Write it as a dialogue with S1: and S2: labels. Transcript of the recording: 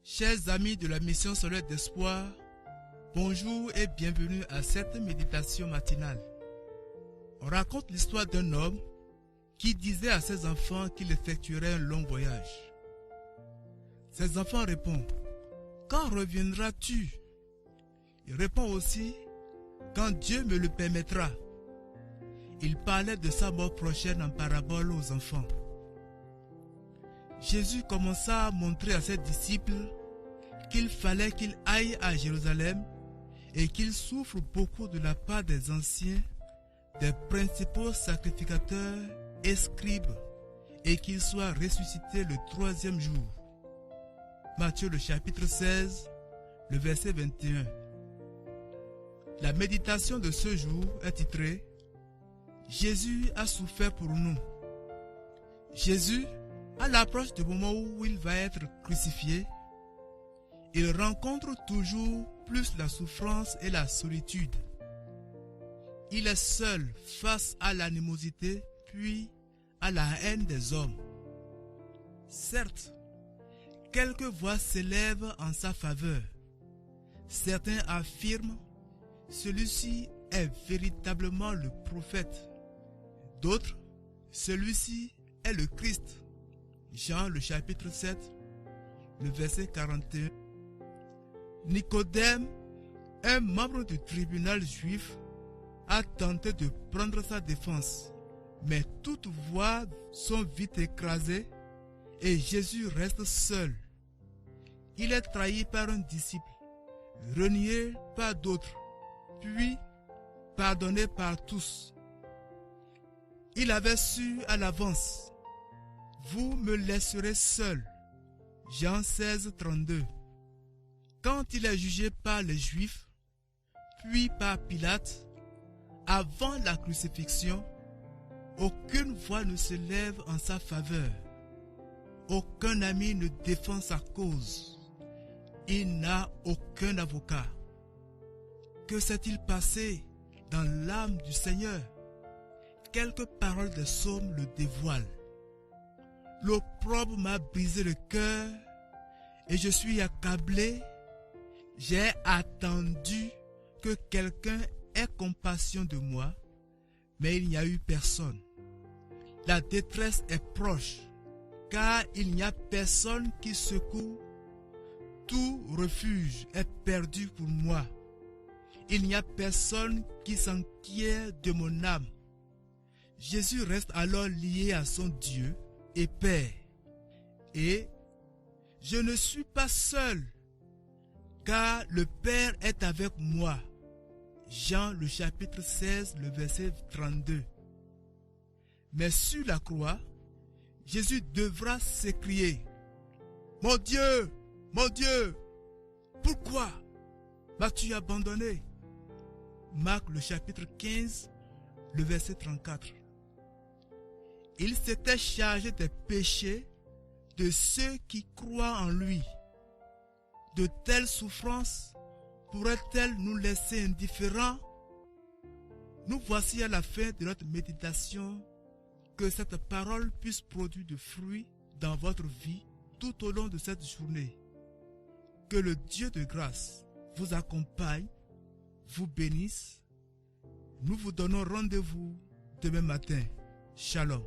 S1: Chers amis de la mission solaire d'espoir, bonjour et bienvenue à cette méditation matinale. On raconte l'histoire d'un homme qui disait à ses enfants qu'il effectuerait un long voyage. Ses enfants répondent: « Quand reviendras-tu » Il répond aussi: « Quand Dieu me le permettra ». Il parlait de sa mort prochaine en parabole aux enfants. Jésus commença à montrer à ses disciples qu'il fallait qu'il aille à Jérusalem et qu'il souffre beaucoup de la part des anciens, des principaux sacrificateurs et scribes, et qu'il soit ressuscité le troisième jour. Matthieu le chapitre 16, le verset 21. La méditation de ce jour est titrée « Jésus a souffert pour nous ». Jésus, à l'approche du moment où il va être crucifié, il rencontre toujours plus la souffrance et la solitude. Il est seul face à l'animosité puis à la haine des hommes. Certes, quelques voix s'élèvent en sa faveur. Certains affirment « celui-ci est véritablement le prophète ». D'autres « celui-ci est le Christ ». Jean le chapitre 7, le verset 41. Nicodème, un membre du tribunal juif, a tenté de prendre sa défense, mais toutes voix sont vite écrasées et Jésus reste seul. Il est trahi par un disciple, renié par d'autres, puis pardonné par tous. Il avait su à l'avance: vous me laisserez seul. Jean 16, 32. Quand il est jugé par les Juifs, puis par Pilate, avant la crucifixion, aucune voix ne se lève en sa faveur. Aucun ami ne défend sa cause. Il n'a aucun avocat. Que s'est-il passé dans l'âme du Seigneur? Quelques paroles des psaumes le dévoilent. L'opprobre m'a brisé le cœur et je suis accablé. J'ai attendu que quelqu'un ait compassion de moi, mais il n'y a eu personne. La détresse est proche, car il n'y a personne qui secoue. Tout refuge est perdu pour moi. Il n'y a personne qui s'inquiète de mon âme. Jésus reste alors lié à son Dieu et Père. Et je ne suis pas seul, car le Père est avec moi. Jean le chapitre 16, le verset 32. Mais sur la croix, Jésus devra s'écrier: mon Dieu, pourquoi m'as-tu abandonné? Marc le chapitre 15, le verset 34. Il s'était chargé des péchés de ceux qui croient en lui. De telles souffrances pourraient-elles nous laisser indifférents? Nous voici à la fin de notre méditation. Que cette parole puisse produire de fruits dans votre vie tout au long de cette journée. Que le Dieu de grâce vous accompagne, vous bénisse. Nous vous donnons rendez-vous demain matin. Shalom.